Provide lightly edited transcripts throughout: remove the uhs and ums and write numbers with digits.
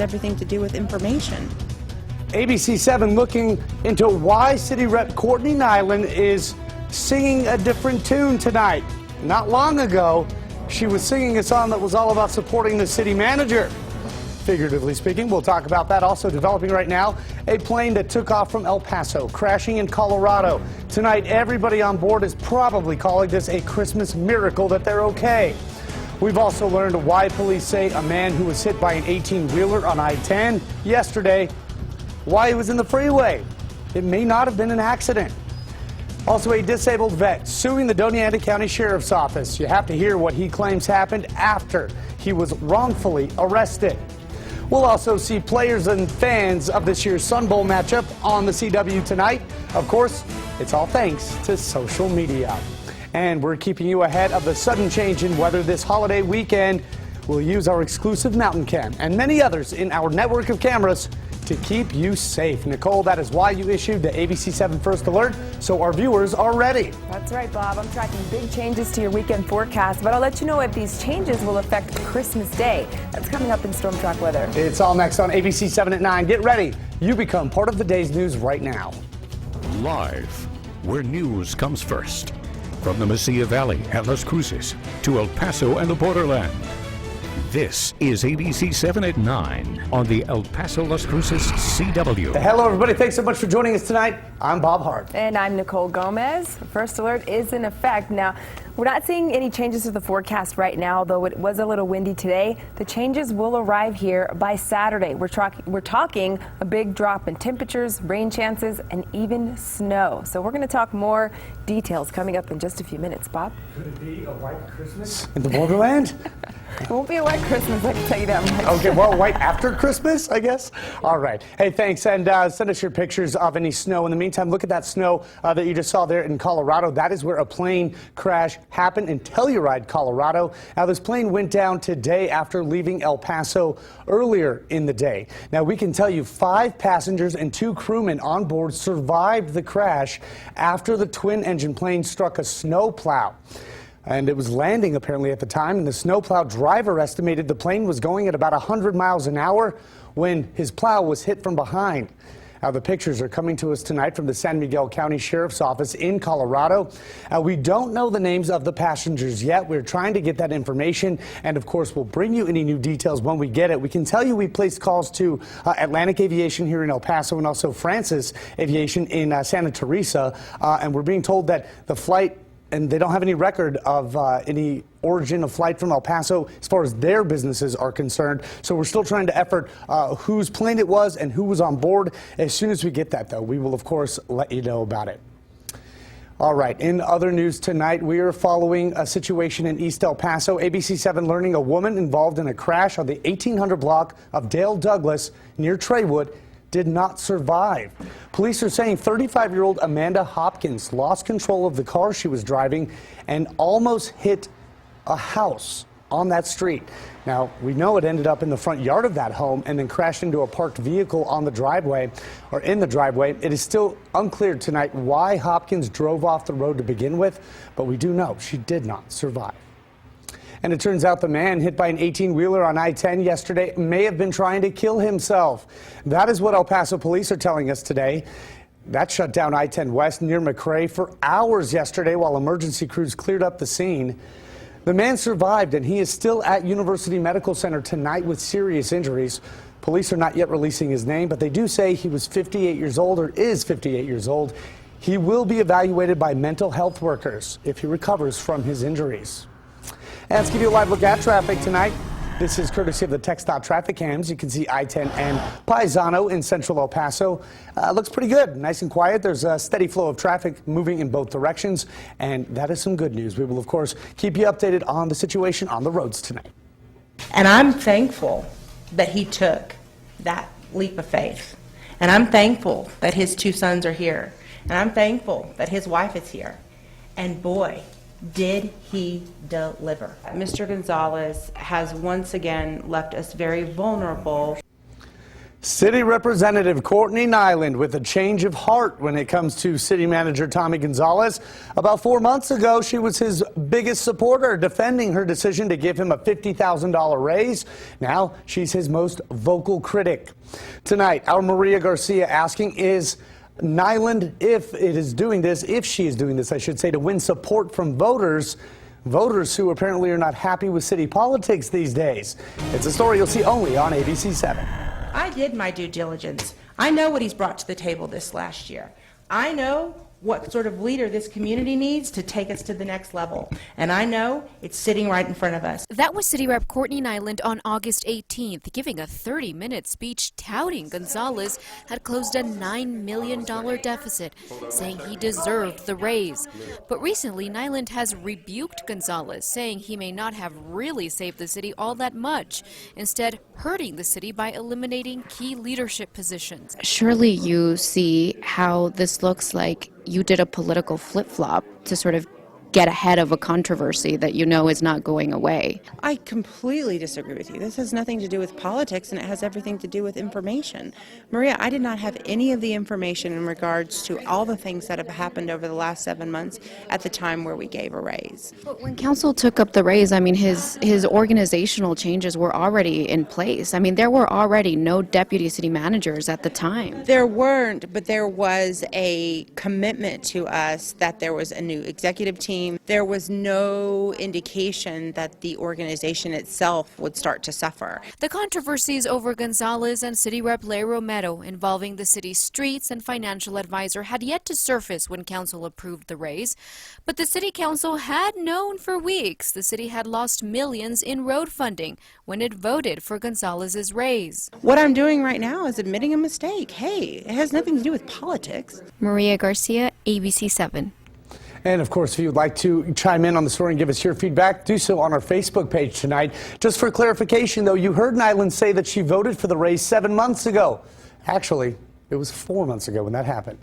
everything to do with information. ABC-7 looking into why City Rep Courtney Nyland is singing a different tune tonight. Not long ago, she was singing a song that was all about supporting the city manager. Figuratively speaking, we'll talk about that. Also developing right now, a plane that took off from El Paso, crashing in Colorado. Tonight, everybody on board is probably calling this a Christmas miracle that they're okay. We've also learned why police say a man who was hit by an 18-wheeler on I-10 yesterday, why he was in the freeway. It may not have been an accident. Also, a disabled vet suing the Doña County Sheriff's Office. You have to hear what he claims happened after he was wrongfully arrested. We'll also see players and fans of this year's Sun Bowl matchup on the CW tonight. Of course, it's all thanks to social media. And we're keeping you ahead of the sudden change in weather this holiday weekend. We'll use our exclusive mountain cam and many others in our network of cameras to keep you safe. Nichole, that is why you issued the ABC-7 First Alert, so our viewers are ready. That's right, Bob. I'm tracking big changes to your weekend forecast, but I'll let you know if these changes will affect Christmas Day. That's coming up in Storm Track Weather. It's all next on ABC-7 at 9. Get ready. You become part of the day's news right now. Live, where news comes first. From the Mesilla Valley at Las Cruces to El Paso and the borderland. This is ABC-7 at 9 on the El Paso Las Cruces CW. Hello, everybody. Thanks so much for joining us tonight. I'm Bob Harp. And I'm Nichole Gomez. First alert is in effect. Now, we're not seeing any changes to the forecast right now, though it was a little windy today. The changes will arrive here by Saturday. We're talking a big drop in temperatures, rain chances, and even snow. So we're going to talk more details coming up in just a few minutes. Bob? Could it be a white Christmas in the borderland? It won't be a white Christmas, I can tell you that much. Okay, well, right after Christmas, I guess. All right. Hey, thanks. And send us your pictures of any snow. In the meantime, look at that snow that you just saw there in Colorado. That is where a plane crash happened in Telluride, Colorado. Now, this plane went down today after leaving El Paso earlier in the day. Now, we can tell you 5 passengers and 2 crewmen on board survived the crash after the twin-engine plane struck a snowplow. And it was landing apparently at the time, and the snowplow driver estimated the plane was going at about 100 miles an hour when his plow was hit from behind. Now, the pictures are coming to us tonight from the San Miguel County Sheriff's Office in Colorado. We don't know the names of the passengers yet. We're trying to get that information, and of course, we'll bring you any new details when we get it. We can tell you we placed calls to Atlantic Aviation here in El Paso and also Francis Aviation in Santa Teresa, and we're being told that the flight, and they don't have any record of any origin of flight from El Paso as far as their businesses are concerned. So we're still trying to effort whose plane it was and who was on board. As soon as we get that, though, we will, of course, let you know about it. All right, in other news tonight, we are following a situation in East El Paso. ABC-7 learning a woman involved in a crash on the 1800 block of Dale Douglas near Traywood did not survive. Police are saying 35-year-old Amanda Hopkins lost control of the car she was driving and almost hit a house on that street. Now, we know it ended up in the front yard of that home and then crashed into a parked vehicle on the driveway, or in the driveway. It is still unclear tonight why Hopkins drove off the road to begin with, but we do know she did not survive. And it turns out the man hit by an 18-wheeler on I-10 yesterday may have been trying to kill himself. That is what El Paso police are telling us today. That shut down I-10 West near McRae for hours yesterday while emergency crews cleared up the scene. The man survived, and he is still at University Medical Center tonight with serious injuries. Police are not yet releasing his name, but they do say he was 58 years old or is 58 years old. He will be evaluated by mental health workers if he recovers from his injuries. And let's give you a live look at traffic tonight. This is courtesy of the TxDOT traffic cams. You can see I-10 and Paisano in central El Paso. Looks pretty good, nice and quiet. There's a steady flow of traffic moving in both directions, and that is some good news. We will, of course, keep you updated on the situation on the roads tonight. And I'm thankful that he took that leap of faith. And I'm thankful that his 2 sons are here. And I'm thankful that his wife is here. And boy, did he deliver. Mr. Gonzalez has once again left us very vulnerable. City Representative Courtney Nichole with a change of heart when it comes to City Manager Tommy Gonzalez. About 4 months ago, she was his biggest supporter, defending her decision to give him a $50,000 raise. Now she's his most vocal critic. Tonight, our Maria Garcia asking, is Nichole, if she is doing this, I should say, to win support from voters who apparently are not happy with city politics these days. It's a story you'll see only on ABC-7. I did my due diligence. I know what he's brought to the table this last year. I know what sort of leader this community needs to take us to the next level. And I know it's sitting right in front of us. That was City Rep Courtney Nichole on August 18th, giving a 30-minute speech touting Gonzalez had closed a $9 million deficit, saying he deserved the raise. But recently, Nichole has rebuked Gonzalez, saying he may not have really saved the city all that much, instead hurting the city by eliminating key leadership positions. Surely you see how this looks like you did a political flip-flop to sort of get ahead of a controversy that you know is not going away. I completely disagree with you. This has nothing to do with politics, and it has everything to do with information. Maria, I did not have any of the information in regards to all the things that have happened over the last 7 months at the time where we gave a raise. But when council took up the raise, I mean, his organizational changes were already in place. I mean, there were already no deputy city managers at the time. There weren't, but there was a commitment to us that there was a new executive team. There was no indication that the organization itself would start to suffer. The controversies over Gonzalez and City Rep Larry Romero involving the city's streets and financial advisor had yet to surface when council approved the raise. But the city council had known for weeks the city had lost millions in road funding when it voted for Gonzalez's raise. What I'm doing right now is admitting a mistake. Hey, it has nothing to do with politics. Maria Garcia, ABC-7. And of course, if you'd like to chime in on the story and give us your feedback, do so on our Facebook page tonight. Just for clarification, though, you heard Nichole say that she voted for the raise 7 months ago. Actually, it was 4 months ago when that happened.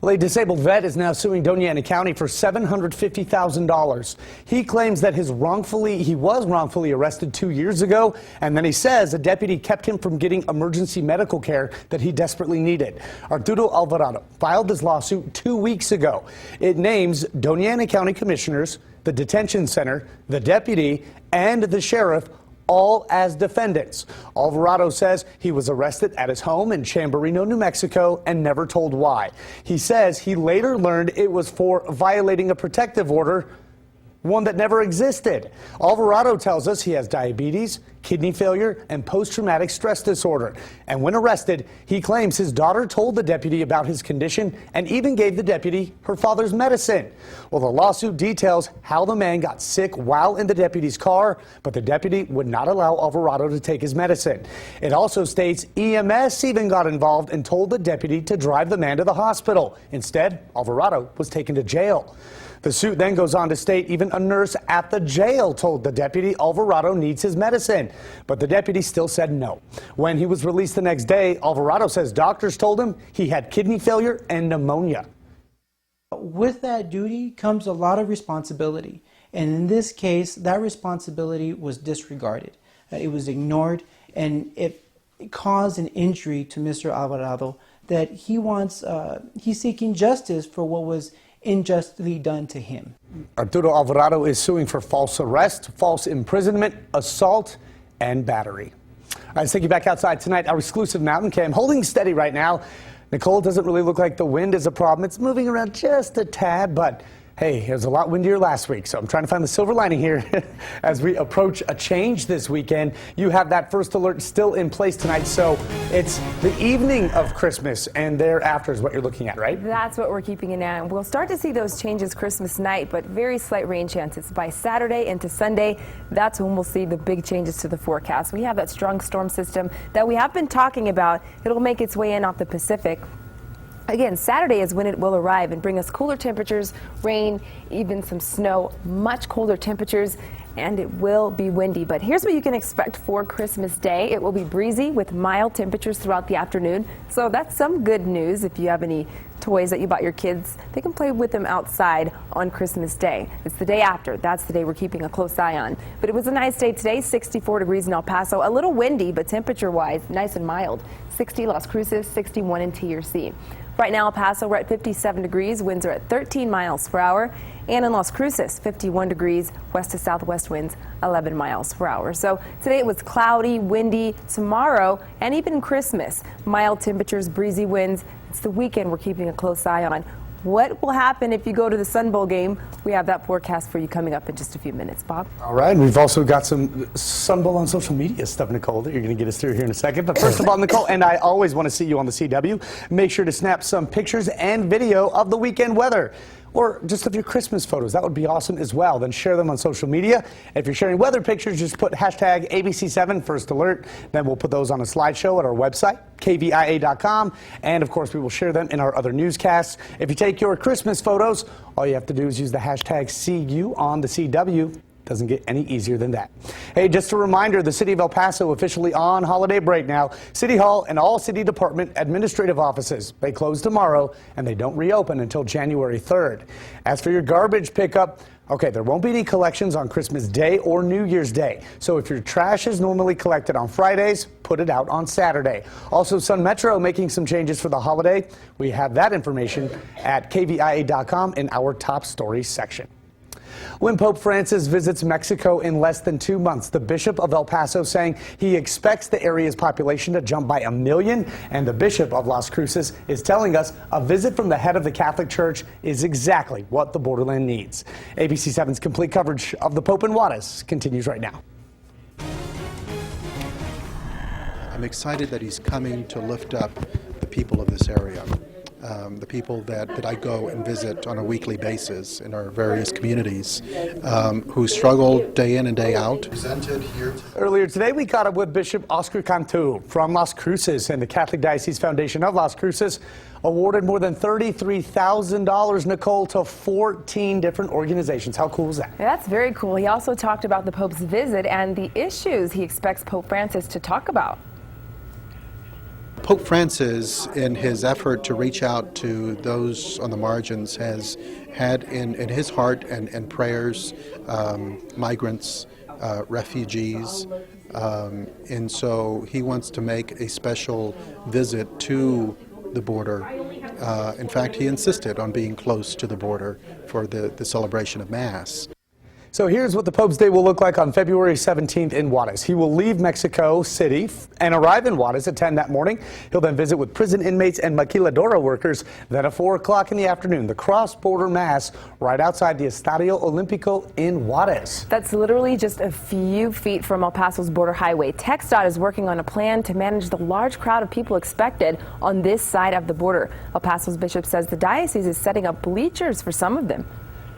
Well, a disabled vet is now suing Doña Ana County for $750,000. He claims that he was wrongfully arrested 2 years ago, and then he says a deputy kept him from getting emergency medical care that he desperately needed. Arturo Alvarado filed this lawsuit 2 weeks ago. It names Doña Ana County commissioners, the detention center, the deputy, and the sheriff all as defendants. Alvarado says he was arrested at his home in Chamberino, New Mexico, and never told why. He says he later learned it was for violating a protective order, one that never existed. Alvarado tells us he has diabetes, kidney failure, and post-traumatic stress disorder. And when arrested, he claims his daughter told the deputy about his condition and even gave the deputy her father's medicine. Well, the lawsuit details how the man got sick while in the deputy's car, but the deputy would not allow Alvarado to take his medicine. It also states EMS even got involved and told the deputy to drive the man to the hospital. Instead, Alvarado was taken to jail. The suit then goes on to state even a nurse at the jail told the deputy Alvarado needs his medicine, but the deputy still said no. When he was released the next day, Alvarado says doctors told him he had kidney failure and pneumonia. With that duty comes a lot of responsibility, and in this case, that responsibility was disregarded. It was ignored, and it caused an injury to Mr. Alvarado that he's seeking justice for what was unjustly done to him. Arturo Alvarado is suing for false arrest, false imprisonment, assault, and battery. All right, let's take you back outside tonight. Our exclusive mountain cam holding steady right now. Nichole, doesn't really look like the wind is a problem. It's moving around just a tad, but hey, it was a lot windier last week, so I'm trying to find the silver lining here as we approach a change this weekend. You have that first alert still in place tonight, so it's the evening of Christmas and thereafter is what you're looking at, right? That's what we're keeping an eye on. We'll start to see those changes Christmas night, but very slight rain chances. By Saturday into Sunday, that's when we'll see the big changes to the forecast. We have that strong storm system that we have been talking about. It'll make its way in off the Pacific. Again, Saturday is when it will arrive and bring us cooler temperatures, rain, even some snow, much colder temperatures, and it will be windy. But here's what you can expect for Christmas Day. It will be breezy with mild temperatures throughout the afternoon. So that's some good news if you have any toys that you bought your kids, they can play with them outside on Christmas Day. It's the day after. That's the day we're keeping a close eye on. But it was a nice day today, 64 degrees in El Paso. A little windy, but temperature-wise, nice and mild. 60 Las Cruces, 61 in TRC. Right now, El Paso, we're at 57 degrees. Winds are at 13 miles per hour. And in Las Cruces, 51 degrees, west to southwest winds, 11 miles per hour. So today it was cloudy, windy. Tomorrow, and even Christmas, mild temperatures, breezy winds. It's the weekend we're keeping a close eye on. What will happen if you go to the Sun Bowl game? We have that forecast for you coming up in just a few minutes. Bob? All right, and we've also got some Sun Bowl on social media stuff, Nichole, that you're going to get us through here in a second. But first of all, Nichole, and I always want to see you on the CW, make sure to snap some pictures and video of the weekend weather. Or just of your Christmas photos. That would be awesome as well. Then share them on social media. If you're sharing weather pictures, just put hashtag ABC-7 first alert. Then we'll put those on a slideshow at our website, KVIA.com. And of course, we will share them in our other newscasts. If you take your Christmas photos, all you have to do is use the hashtag CU on the CW. Doesn't get any easier than that. Hey, just a reminder, the city of El Paso officially on holiday break now. City Hall and all city department administrative offices, they close tomorrow and they don't reopen until January 3rd. As for your garbage pickup, okay, there won't be any collections on Christmas Day or New Year's Day. So if your trash is normally collected on Fridays, put it out on Saturday. Also, Sun Metro making some changes for the holiday. We have that information at KVIA.com in our top stories section. When Pope Francis visits Mexico in less than 2 months, the Bishop of El Paso saying he expects the area's population to jump by 1 million, and the Bishop of Las Cruces is telling us a visit from the head of the Catholic Church is exactly what the borderland needs. ABC-7's complete coverage of the Pope in Juarez continues right now. I'm excited that he's coming to lift up the people of this area. The people that I go and visit on a weekly basis in our various communities who struggle day in and day out. Earlier today, we caught up with Bishop Oscar Cantu from Las Cruces, and the Catholic Diocese Foundation of Las Cruces awarded more than $33,000, Nichole, to 14 different organizations. How cool is that? Yeah, that's very cool. He also talked about the Pope's visit and the issues he expects Pope Francis to talk about. Pope Francis, in his effort to reach out to those on the margins, has had in his heart and prayers migrants, refugees, and so he wants to make a special visit to the border. In fact, he insisted on being close to the border for the celebration of Mass. So here's what the Pope's Day will look like on February 17th in Juarez. He will leave Mexico City and arrive in Juarez at 10 that morning. He'll then visit with prison inmates and maquiladora workers. Then at 4 o'clock in the afternoon, the cross-border Mass right outside the Estadio Olímpico in Juarez. That's literally just a few feet from El Paso's border highway. TxDOT is working on a plan to manage the large crowd of people expected on this side of the border. El Paso's bishop says the diocese is setting up bleachers for some of them.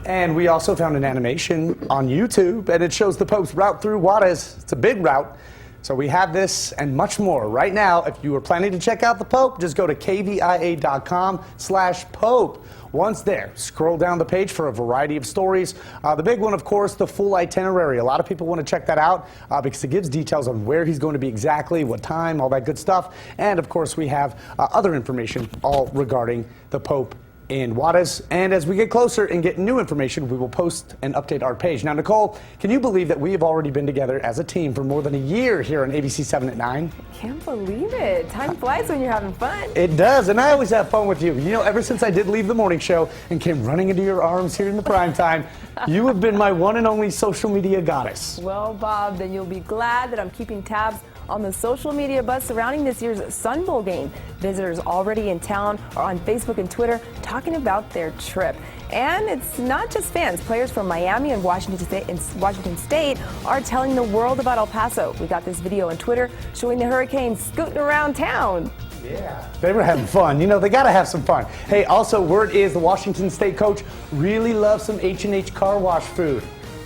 And we also found an animation on YouTube, and it shows the Pope's route through Juarez. It's a big route. So we have this and much more right now. If you are planning to check out the Pope, just go to KVIA.com/Pope. Once there, scroll down the page for a variety of stories. The big one, of course, the full itinerary. A lot of people want to check that out because it gives details on where he's going to be exactly, what time, all that good stuff. And, of course, we have other information all regarding the Pope in Juarez. And as we get closer and get new information, we will post and update our page. Now, Nichole, can you believe that we have already been together as a team for more than a year here on ABC-7 at 9? Can't believe it. Time flies when you're having fun. It does, and I always have fun with you. You know, ever since I did leave the morning show and came running into your arms here in the prime time, you have been my one and only social media goddess. Well, Bob, then you'll be glad that I'm keeping tabs on the social media buzz surrounding this year's Sun Bowl game. Visitors already in town are on Facebook and Twitter talking about their trip. And it's not just fans. Players from Miami and Washington State are telling the world about El Paso. We got this video on Twitter showing the Hurricanes scooting around town. Yeah, they were having fun. You know, they got to have some fun. Hey, also, word is the Washington State coach really loves some H&H car wash food.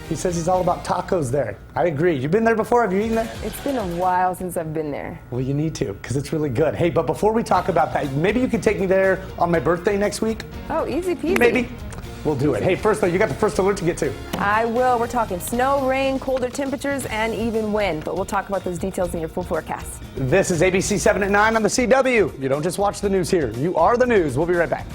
He says he's all about tacos there. I agree. You've been there before? Have you eaten there? It's been a while since I've been there. Well, you need to, because it's really good. Hey, but before we talk about that, maybe you could take me there on my birthday next week? Oh, easy peasy. Maybe. We'll do it. Hey, first though, you got the first alert to get to. I will. We're talking snow, rain, colder temperatures, and even wind. But we'll talk about those details in your full forecast. This is ABC 7 at 9 on the CW. You don't just watch the news here. You are the news. We'll be right back.